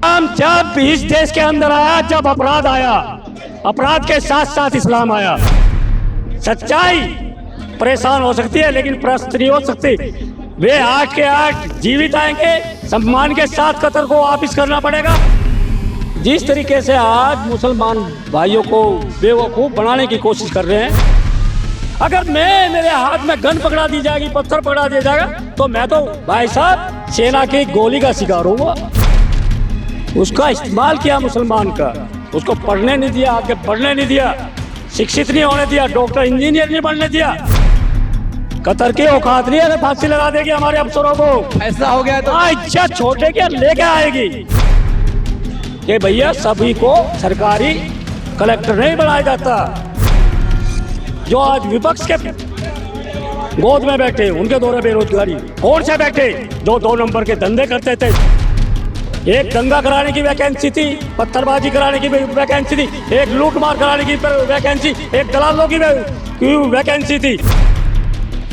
हम जब इस देश के अंदर आया, जब अपराध आया, अपराध के साथ साथ इस्लाम आया। सच्चाई परेशान हो सकती है लेकिन प्रस्त नहीं हो सकती। वे 8 के 8 जीवित आएंगे, सम्मान के साथ कतर को वापिस करना पड़ेगा। जिस तरीके से आज मुसलमान भाइयों को बेवकूफ़ बनाने की कोशिश कर रहे हैं, अगर मेरे हाथ में गन पकड़ा दी जाएगी, पत्थर पकड़ा दिया जाएगा, तो मैं तो भाई साहब सेना की गोली का शिकार होगा। उसका इस्तेमाल किया मुसलमान का, उसको पढ़ने नहीं दिया, आगे पढ़ने नहीं दिया, शिक्षित नहीं होने दिया, डॉक्टर इंजीनियर नहीं बनने दिया। कतर की औकात नहीं है फांसी लगा देगी हमारे अफसरों को। ऐसा हो गया तो इच्छा छोटे के लेके आएगी कि भैया सभी को सरकारी कलेक्टर नहीं बनाया जाता। जो आज विपक्ष के गोद में बैठे, उनके दौरे बेरोजगारी और से बैठे, जो 2 नंबर के धंधे करते थे। एक दंगा कराने की वैकेंसी थी, पत्थरबाजी कराने की वैकेंसी थी, एक लूटमार कराने की वैकेंसी, एक दलालों की वैकेंसी थी।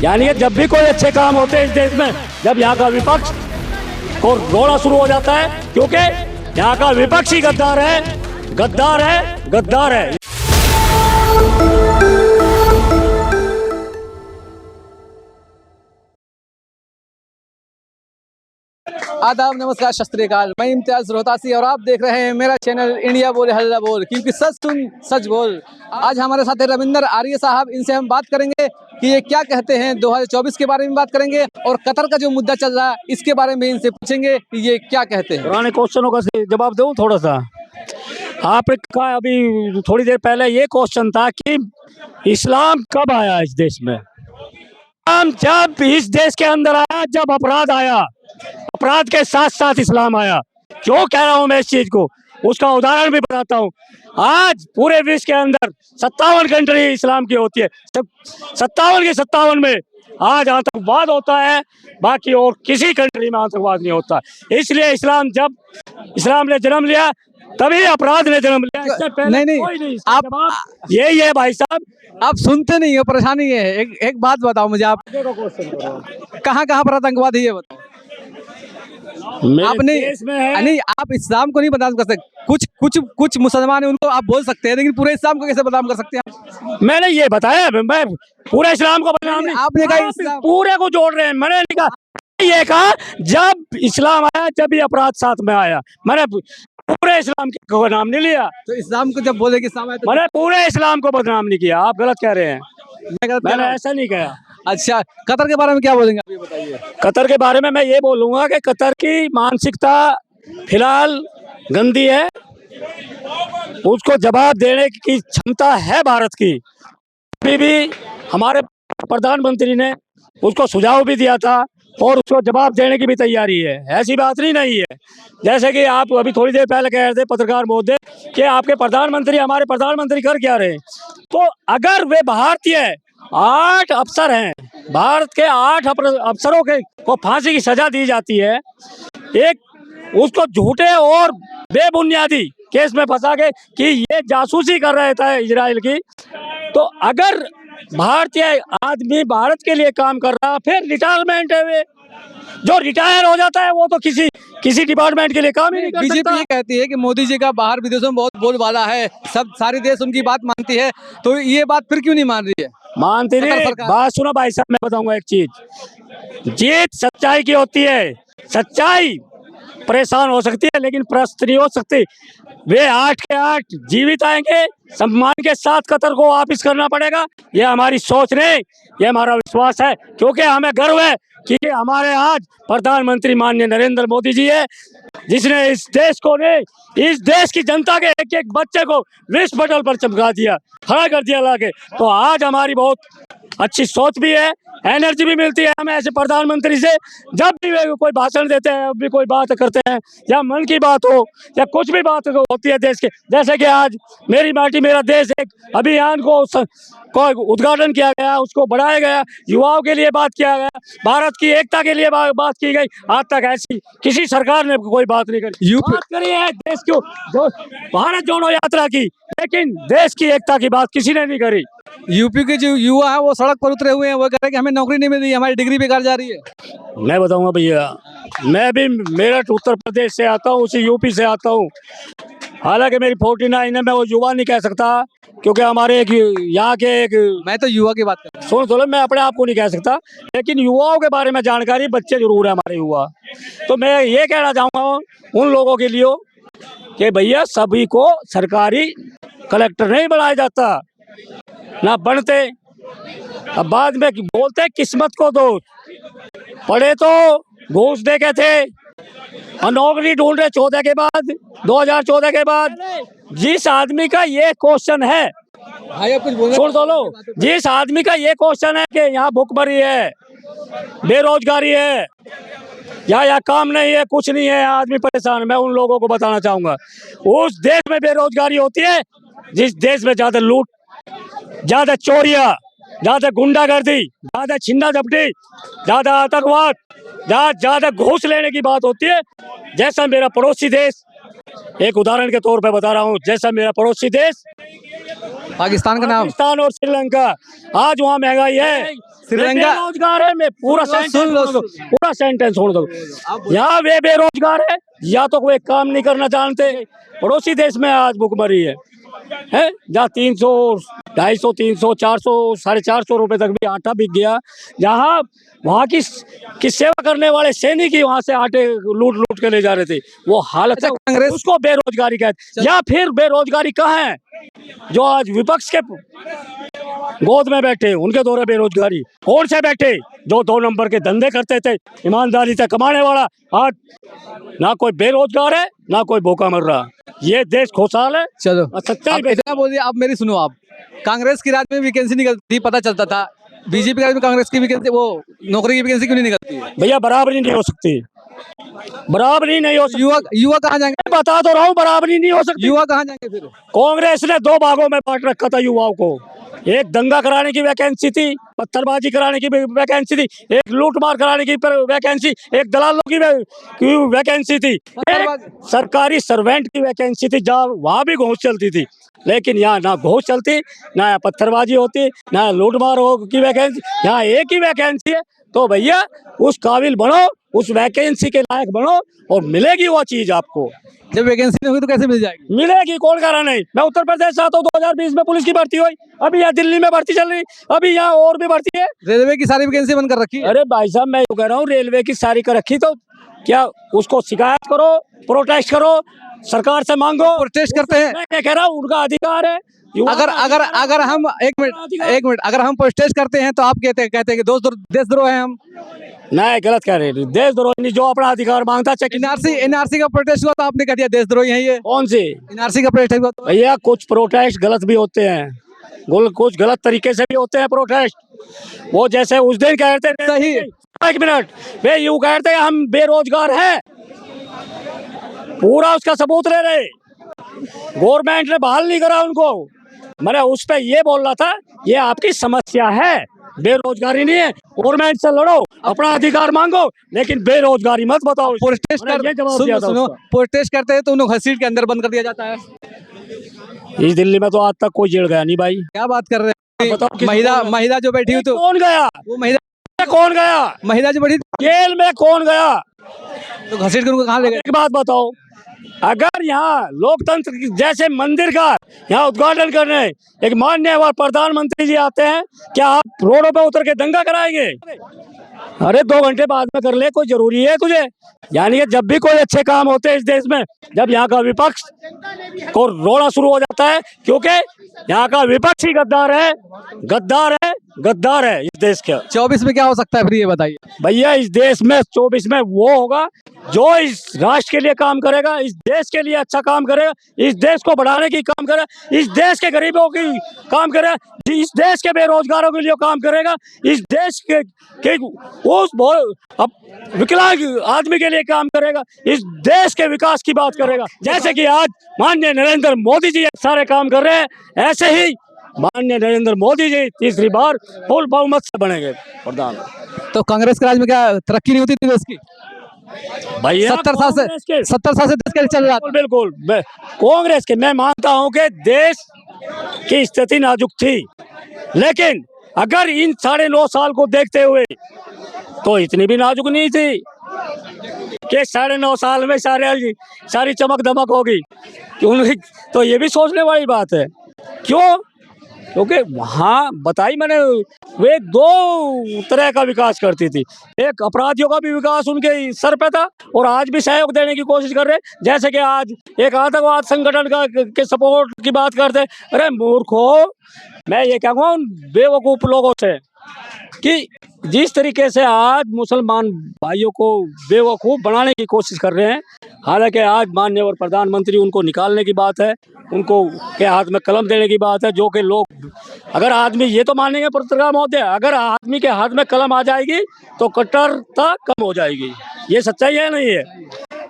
यानी जब भी कोई अच्छे काम होते हैं इस देश में, जब यहाँ का विपक्ष को रोना शुरू हो जाता है, क्योंकि यहाँ का विपक्ष ही गद्दार है, गद्दार है, गद्दार है। आदाब, नमस्कार, सत श्री अकाल। मैं इम्तियाज रोहतासी और आप देख रहे हैं मेरा चैनल इंडिया बोले हल्ला बोल, क्योंकि सच सुन सच बोल। आज हमारे साथ है रविंदर आर्य साहब। इनसे हम बात करेंगे कि ये क्या कहते हैं, 2024 के बारे में बात करेंगे और कतर का जो मुद्दा चल रहा है इसके बारे में इनसे पूछेंगे कि ये क्या कहते हैं। पुराने क्वेश्चनों का जवाब दूं थोड़ा सा। आपका अभी थोड़ी देर पहले ये क्वेश्चन था कि इस्लाम कब आया इस देश में। हम जब इस देश के अंदर आया, जब अपराध आया, अपराध के साथ साथ इस्लाम आया। क्यों कह रहा हूं मैं इस चीज को, उसका उदाहरण भी बताता हूं। आज पूरे विश्व के अंदर 57 कंट्री इस्लाम की होती है, 57 के 57 में आज आतंकवाद होता है, बाकी और किसी कंट्री में आतंकवाद नहीं होता। इसलिए जब इस्लाम ने जन्म लिया तभी अपराध ने जन्म लिया। इससे पहले कोई नहीं। आप यही है भाई साहब, आप सुनते नहीं हो, परेशानी है। एक बात बताओ मुझे, आप कहाँ पर आतंकवाद है ये बताओ। आपने नहीं, आप इस्लाम को नहीं बदनाम कर सकते। कुछ मुसलमान है उनको आप बोल सकते हैं, लेकिन पूरे इस्लाम को कैसे बदनाम कर सकते हैं? मैंने ये बताया, मैं पूरे इस्लाम को बदनाम नहीं। आपने कहा पूरे को जोड़ रहे हैं। मैंने नहीं कहा, ये कहा जब इस्लाम आया जब ये अपराध साथ में आया। मैंने पूरे इस्लाम को बदनाम नहीं लिया। तो इस्लाम को जब बोले कि इस्लाम आया तो मैंने पूरे इस्लाम को बदनाम नहीं किया। आप गलत कह रहे हैं, मैंने ऐसा नहीं कहा। अच्छा, कतर के बारे में क्या बोलेंगे आप, ये बताइए। कतर के बारे में मैं ये बोलूँगा कि कतर की मानसिकता फिलहाल गंदी है, उसको जवाब देने की क्षमता है भारत की। अभी भी हमारे प्रधानमंत्री ने उसको सुझाव भी दिया था और उसको जवाब देने की भी तैयारी है। ऐसी बात नहीं है। जैसे कि आप अभी थोड़ी देर पहले कह रहे थे पत्रकार महोदय कि आपके प्रधानमंत्री, हमारे प्रधानमंत्री कर क्या रहे हैं। तो अगर वे भारतीय 8 अफसर हैं, भारत के 8 अफसरों को फांसी की सजा दी जाती है, एक उसको झूठे और बेबुनियादी केस में फंसा के कि ये जासूसी कर रहे थे इजराइल की। तो अगर भारतीय आदमी भारत के लिए काम कर रहा, फिर रिटायरमेंट है, वे जो रिटायर हो जाता है वो तो किसी डिपार्टमेंट के लिए काम ही नहीं कर सकता। बीजेपी ये कहती है कि मोदी जी का बाहर विदेशों में बहुत बोलबाला है, सारे देश उनकी बात मानती है, तो ये बात फिर क्यों नहीं मान रही है? मानती नहीं। बात सुनो भाई साहब, मैं बताऊंगा एक चीज। जीत सच्चाई की होती है। सच्चाई परेशान हो सकती है लेकिन प्रस्त नहीं हो सकती। वे 8 के 8 जीवित आएंगे, सम्मान के साथ कतर को वापिस करना पड़ेगा। ये हमारी सोच नहीं, ये हमारा विश्वास है, क्योंकि हमें गर्व है कि हमारे आज प्रधानमंत्री माननीय नरेंद्र मोदी जी है, जिसने इस देश को नहीं, इस देश की जनता के एक एक बच्चे को विश्व पटल पर चमका दिया, खड़ा कर दिया लाके। तो आज हमारी बहुत अच्छी सोच भी है, एनर्जी भी मिलती है हमें ऐसे प्रधानमंत्री से। जब भी वे कोई भाषण देते हैं, जब भी कोई बात करते हैं, या मन की बात हो या कुछ भी बात होती है देश के, जैसे कि आज मेरी माटी मेरा देश एक अभियान को उद्घाटन किया गया, उसको बढ़ाया गया, युवाओं के लिए बात किया गया, भारत की एकता के लिए बात की गई। आज तक ऐसी किसी सरकार ने कोई बात नहीं करी। बात करी है देश को, भारत जोड़ो यात्रा की, लेकिन देश की एकता की बात किसी ने नहीं करी। यूपी के जो युवा है वो सड़क पर उतरे हुए हैं, वो कह रहे हैं कि हमें नौकरी नहीं मिल रही, हमारी डिग्री बेकार जा रही है। मैं बताऊंगा भैया, मैं भी मेरठ उत्तर प्रदेश से आता हूँ, उसी यूपी से आता हूँ। हालांकि मेरी 49 है, मैं वो युवा नहीं कह सकता, क्योंकि हमारे एक यहाँ के एक मैं तो युवा की बात कर रहा सुनो, मैं अपने आप को नहीं कह सकता, लेकिन युवाओं के बारे में जानकारी बच्चे जरूर है हमारे युवा। तो मैं ये कहना चाहूँगा उन लोगों के लिए कि भैया सभी को सरकारी कलेक्टर नहीं बनाया जाता, ना बनते। अब बाद में बोलते हैं किस्मत को दो, पढ़े तो घूस दे के थे और नौकरी ढूंढ रहे 14 के बाद, 2014 के बाद। जिस आदमी का ये क्वेश्चन है, भाई आप कुछ बोलना सुन तो लो, जिस आदमी का ये क्वेश्चन है कि यहाँ भुखमरी है, बेरोजगारी है, या काम नहीं है, कुछ नहीं है, आदमी परेशान है, मैं उन लोगों को बताना चाहूंगा उस देश में बेरोजगारी होती है जिस देश में ज्यादा लूट, ज्यादा चोरियां, ज्यादा गुंडागर्दी, ज्यादा छिंदा झपटी, ज्यादा आतंकवाद, ज्यादा घूस लेने की बात होती है। जैसा मेरा पड़ोसी देश, एक उदाहरण के तौर पे बता रहा हूँ, जैसा मेरा पड़ोसी देश पाकिस्तान का नाम पाकिस्तान और श्रीलंका, आज वहाँ महंगाई है, श्रीलंका बेरोजगार है। मैं पूरा सुन लो, पूरा सेंटेंस छोड़ दो। यहाँ वे बेरोजगार है, या तो कोई काम नहीं करना जानते। पड़ोसी देश में आज भुखमरी है जहाँ 300, 250, 300, 400, 450 रुपए तक भी आटा बिक गया। जहाँ वहाँ की सेवा करने वाले सैनिक ही वहाँ से आटे लूट लूट के ले जा रहे थे, वो हालत है। कांग्रेस उसको बेरोजगारी कहते, या फिर बेरोजगारी कहाँ है? जो आज विपक्ष के गोद में बैठे उनके दौरे बेरोजगारी। कौन से बैठे जो 2 नंबर के धंधे करते थे, ईमानदारी से कमाने वाला, आज ना कोई बेरोजगार है ना कोई भूखा मर रहा। ये देश खुशहाल है। चलो सच्चाई अब इतना बोल दिया, अब मेरी सुनो। आप कांग्रेस की राज में वैकेंसी निकलती पता चलता था, बीजेपी के राज में कांग्रेस की वैकेंसी, वो नौकरी की वैकेंसी क्यों नहीं निकलती है? भैया बराबरी नहीं हो सकती, बराबरी नहीं हो सकती। युवा कहाँ जाएंगे? बता तो रहा हूँ, बराबरी नहीं हो सकती। युवा कहाँ जाएंगे फिर? कांग्रेस ने 2 भागों में बांट रखा था युवाओं को। एक दंगा कराने की वैकेंसी थी, पत्थरबाजी कराने की वैकेंसी थी, एक लूटमार कराने की वैकेंसी, एक दलालों की वैकेंसी थी, एक सरकारी सर्वेंट की वैकेंसी थी, जहाँ वहाँ भी घूस चलती थी। लेकिन यहाँ ना घूस चलती, ना पत्थरबाजी होती, ना लूटमार की वैकेंसी, यहाँ एक ही वैकेंसी है। तो भैया उस काबिल बनो, उस वैकेंसी के लायक बनो और मिलेगी वो चीज आपको। जब वैकेंसी नहीं होगी तो कैसे मिल जाएगी? मिलेगी, कौन कह रहा नहीं। मैं उत्तर प्रदेश से आता हूँ, 2020 में पुलिस की भर्ती हुई, अभी यहाँ दिल्ली में भर्ती चल रही, अभी यहाँ और भी भर्ती है। रेलवे की सारी वैकेंसी बंद कर रखी है। अरे भाई साहब, मैं कह रहा हूँ रेलवे की सारी कर रखी, तो क्या उसको शिकायत करो, प्रोटेस्ट करो, सरकार से मांगो। प्रोटेस्ट करते हैं, मैं कह रहा हूँ उनका अधिकार है। अगर हम एक मिनट अगर हम प्रोटेस्ट करते हैं तो आप कहते हैं कि देशद्रोह है हम? नहीं, गलत कह रहे हैं, देशद्रोह नहीं, जो अपना अधिकार मांगता है। एनआरसी का प्रोटेस्ट हुआ तो आपने कह दिया देशद्रोही है ये? कौन सी एनआरसी का प्रोटेस्ट हुआ तो? भैया कुछ प्रोटेस्ट गलत भी होते हैं, कुछ गलत तरीके से भी होते हैं प्रोटेस्ट। वो जैसे उस दिन कहते थे, सही, एक मिनट, वे यूं कहते हैं हम बेरोजगार हैं, पूरा उसका सबूत ले रहे, गवर्नमेंट ने बहाल नहीं करा उनको। मैंने उस पे ये बोल रहा था, ये आपकी समस्या है, बेरोजगारी नहीं है। गवर्नमेंट से लड़ो, अपना अधिकार मांगो, लेकिन बेरोजगारी मत बताओ। प्रोटेस्ट करते हैं तो उन्हें घसीट के अंदर बंद कर दिया जाता है। इस दिल्ली में तो आज तक कोई जेल गया नहीं भाई। क्या बात कर रहे हैं? महिला जो बैठी हुई, तो कौन गया? वो महिला कौन गया? महिला जो बैठी जेल में कौन गया? तो घसीट के उनको कहाँ ले गए? एक बात बताओ, अगर यहाँ लोकतंत्र जैसे मंदिर का यहाँ उद्घाटन करने एक माननीय प्रधानमंत्री जी आते हैं, क्या आप रोडों पे उतर के दंगा कराएंगे? अरे 2 घंटे बाद में कर ले, कोई जरूरी है तुझे? यानी कि जब भी कोई अच्छे काम होते हैं इस देश में, जब यहाँ का विपक्ष को रोना शुरू हो जाता है, क्योंकि यहाँ का विपक्ष ही गद्दार है, गद्दार है, गद्दार है इस देश का। 24 में क्या हो सकता है फिर ये बताइए? भैया इस देश में 24 में वो होगा जो इस राष्ट्र के लिए काम करेगा, इस देश के लिए अच्छा काम करेगा, इस देश को बढ़ाने की काम करेगा, इस देश के गरीबों की काम करेगा, इस देश के बेरोजगारों के लिए काम करेगा, इस देश के उस विकलांग आदमी के लिए काम करेगा, इस देश के विकास की बात करेगा। जैसे कि आज माननीय नरेंद्र मोदी जी सारे काम कर रहे हैं, ऐसे ही माननीय नरेंद्र मोदी जी तीसरी बार फुल बहुमत से बनेंगे प्रधान। तो कांग्रेस के राज में क्या तरक्की नहीं होती थी देश की? भैया 70 साल से देश कैसे चल रहा था? बिल्कुल कांग्रेस के, मैं मानता हूं कि देश की स्थिति नाजुक थी, लेकिन अगर इन 9.5 साल को देखते हुए तो इतनी भी नाजुक नहीं थी कि 9.5 साल में सारी चमक दमक होगी। क्यों? तो ये भी सोचने वाली बात है। क्यों? क्योंकि वहाँ बताई मैंने, वे दो तरह का विकास करती थी। एक अपराधियों का भी विकास उनके सर पे था और आज भी सहयोग देने की कोशिश कर रहे, जैसे कि आज एक आतंकवाद संगठन का के सपोर्ट की बात करते। अरे मूर्खो, मैं ये कहूँगा उन बेवकूफ लोगों से कि जिस तरीके से आज मुसलमान भाइयों को बेवकूफ़ बनाने की कोशिश कर रहे हैं, हालांकि आज माननीय प्रधानमंत्री उनको निकालने की बात है, उनको के हाथ में कलम देने की बात है, जो कि लोग अगर आदमी ये तो मानेंगे पत्रकार महोदय, अगर आदमी के हाथ में कलम आ जाएगी तो कट्टरता कम हो जाएगी। ये सच्चाई है नहीं है?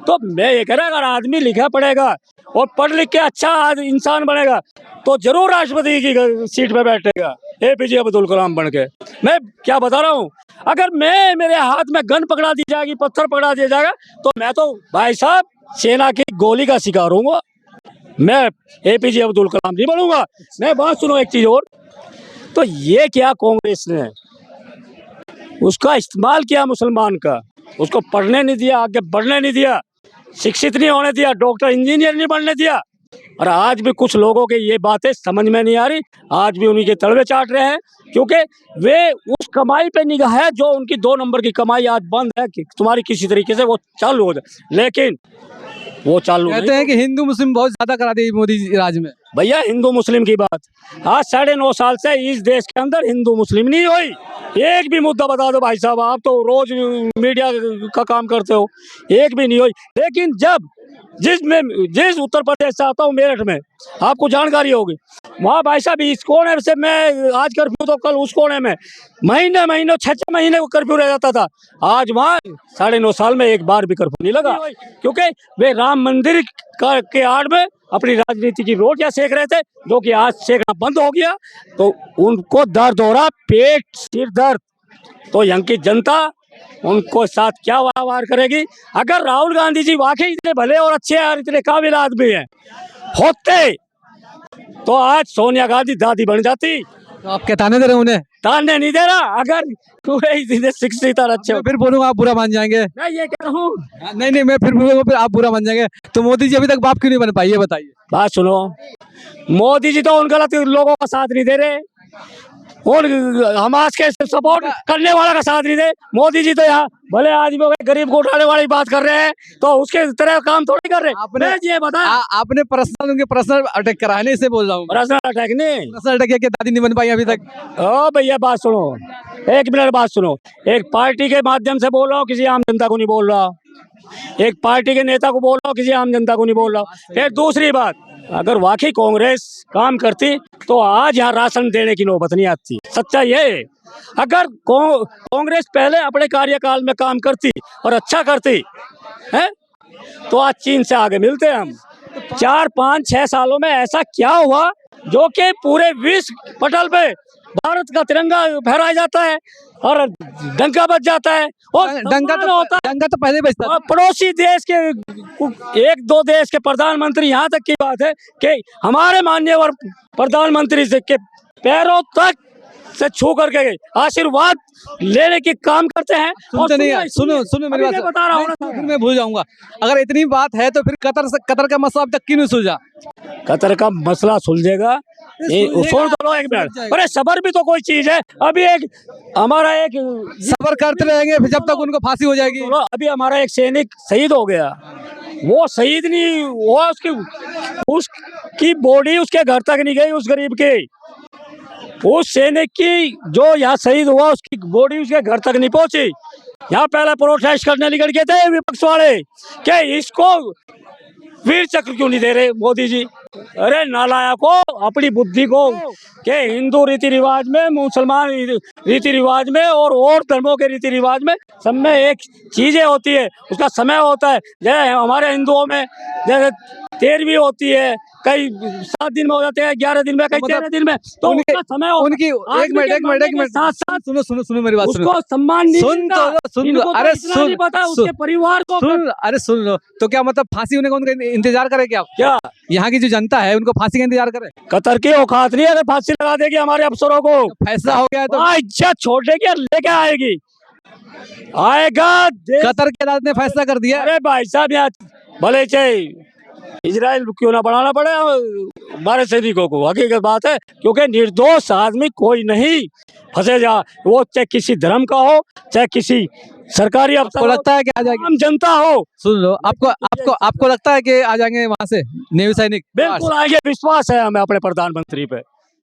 तो मैं ये कह रहा, अगर आदमी लिखा पढ़ेगा और पढ़ लिख के अच्छा इंसान बनेगा तो जरूर राष्ट्रपति की सीट पे बैठेगा, एपीजे अब्दुल कलाम बन के। मैं क्या बता रहा हूँ, अगर मेरे हाथ में गन पकड़ा दी जाएगी, पत्थर पकड़ा दिया जाएगा, तो मैं तो भाई साहब सेना की गोली का शिकार हूँगा, मैं एपीजे अब्दुल कलाम नहीं बनूंगा। मैं बात सुनो एक चीज और, तो ये क्या कांग्रेस ने उसका इस्तेमाल किया मुसलमान का, उसको पढ़ने नहीं दिया, आगे बढ़ने नहीं दिया, शिक्षित नहीं होने दिया, डॉक्टर इंजीनियर नहीं बनने दिया। और आज भी कुछ लोगों के ये बातें समझ में नहीं आ रही, आज भी उन्हीं के तलवे चाट रहे हैं, क्योंकि वे उस कमाई पे निगाह है जो उनकी 2 नंबर की कमाई आज बंद है कि तुम्हारी किसी तरीके से वो चालू हो जाए, लेकिन वो चालू कहते हैं कि हिंदू मुस्लिम बहुत ज्यादा करा दी मोदी राज में। भैया हिंदू मुस्लिम की बात आज 9.5 साल से इस देश के अंदर हिंदू मुस्लिम नहीं हुई। एक भी मुद्दा बता दो भाई साहब, आप तो रोज मीडिया का काम करते हो, एक भी नहीं हुई। लेकिन जब जिस उत्तर प्रदेश से आता हूँ, मेरठ में, आपको जानकारी होगी, वहाँ भाई साहब इस कोने से मैं आज कर्फ्यू तो कल उस कोने में महीने 6 महीने को कर्फ्यू रह जाता था। आज वहाँ 9.5 साल में एक बार भी कर्फ्यू नहीं लगा, क्योंकि वे राम मंदिर के आड़ में अपनी राजनीति की रोटियां सेक रहे थे, जो कि आज सेकना बंद हो गया। तो उनको दर्द हो रहा, पेट सिर दर्द, तो यहाँ की जनता उनको साथ क्या वार करेगी। अगर राहुल गांधी जी वाकई इतने भले और अच्छे और इतने काबिल आदमी हैं होते, तो आज सोनिया गांधी दादी बन जाती। तो आप क्या ताने दे रहे हैं उन्हें? ताने नहीं दे रहा, अगर इतने शिक्षित और अच्छे मैं फिर बोलूंगा आप बुरा मान जाएंगे। मैं ये कह रहा हूँ, नहीं मैं फिर बोलूंगा, फिर आप बुरा मान जाएंगे। तो मोदी जी अभी तक बाप क्यों नहीं बन पाई, ये बताइए। बात सुनो, मोदी जी तो उन गलत लोगों का साथ नहीं दे रहे, और हमास के सपोर्ट करने वाला का साथ नहीं दे। मोदी जी तो यहाँ भले आदमियों के गरीब को उठाने वाली बात कर रहे हैं, तो उसके तरह काम थोड़ी कर रहे। आपने ये बताया, आपने पर्सनल अटैक करा है ना, इससे बोल रहा हूँ। पर्सनल अटैक नहीं, पर्सनल अटैक किया, दादी नहीं बन पाई अभी तक। ओ भैया बात सुनो, 1 मिनट बात सुनो। एक पार्टी के माध्यम से बोल रहा हूँ, किसी आम जनता को नहीं बोल रहा। एक पार्टी के नेता को बोल रहा हूँ, किसी आम जनता को नहीं बोल रहा। फिर दूसरी बात, अगर वाकई कांग्रेस काम करती तो आज यहाँ राशन देने की नौबत नहीं आती। सच्चाई है, अगर कांग्रेस पहले अपने कार्यकाल में काम करती और अच्छा करती है, तो आज चीन से आगे मिलते हम। 4, 5, 6 सालों में ऐसा क्या हुआ जो कि पूरे विश्व पटल पे भारत का तिरंगा फहराया जाता है और डंका बज जाता है, और डंका तो पहले बजता था। पड़ोसी देश के 1-2 देश के प्रधानमंत्री, यहाँ तक की बात है कि हमारे माननीय प्रधानमंत्री से के पैरों तक से छू करके आशीर्वाद लेने की काम करते हैं। और सुनो मेरी बात बता रहा हूँ, फिर मैं भूल जाऊंगा। अगर इतनी बात है तो फिर कतर का मसला अब तक क्यों नहीं सुलझा? कतर का मसला सुलझेगा, सुन तो लो 1 मिनट। अरे सबर भी तो कोई चीज है। अभी हमारा एक सबर करते रहेंगे जब तक उनको फांसी हो जाएगी। अभी हमारा एक सैनिक शहीद हो गया, वो शहीद नहीं हुआ, उसकी बॉडी उसके घर तक नहीं गई, उस गरीब के, उस सैनिक की जो यहाँ शहीद हुआ उसकी बॉडी उसके घर तक नहीं पहुंची। यहाँ पहले प्रोटेस्ट करने निकल गए थे विपक्ष वाले कि इसको वीर चक्र क्यों नहीं दे रहे मोदी जी। अरे नालायकों, अपनी बुद्धि को के हिंदू रीति रिवाज में, मुसलमान रीति रिवाज में और धर्मों के रीति रिवाज में सब में एक चीजें होती है, उसका समय होता है। जैसे हमारे हिंदुओं में जैसे 13वीं होती है, कई 7 दिन में हो जाते हैं, 11 दिन में, कई मतलब 13 दिन में, तो उनके- उसका समय होता उनकी है। एक मिनट आदमी के साथ साथ सुनो सुनो सुनो मेरी बात सुनो उसको सम्मान नहीं सुन मिलता। तो सुन इनको तो अरे इतना नहीं पता सुन उसके परिवार को सुन अरे सुन लो तो क्या मतलब फांसी होने का उनका इंतजार करे क्या क्या यहाँ की जो जनता है उनको फांसी का इंतजार करे कतर की औकात नहीं है, अगर फांसी लगा देगी हमारे अफसरों को, फैसला हो गया है तो वहाँ इज्जत छोड़ देगी और लेके आएगी, आएगा देश। कतर की अदालत ने फैसला कर दिया है। अरे भाई साहब यहाँ भले चाहे इजराइल क्यों ना बढ़ाना पड़े हमारे सैनिकों को, हकीकत बात है, क्योंकि निर्दोष आदमी कोई नहीं फंसे जा, वो चाहे किसी धर्म का हो, चाहे किसी सरकारी आपको अफसर हो, लगता है कि आ जाएंगे आम जनता हो, सुन लो आपको आपको आपको लगता है कि आ जाएंगे वहां से नेवी सैनिक बिल्कुल आएंगे, विश्वास है हमें अपने प्रधानमंत्री पे।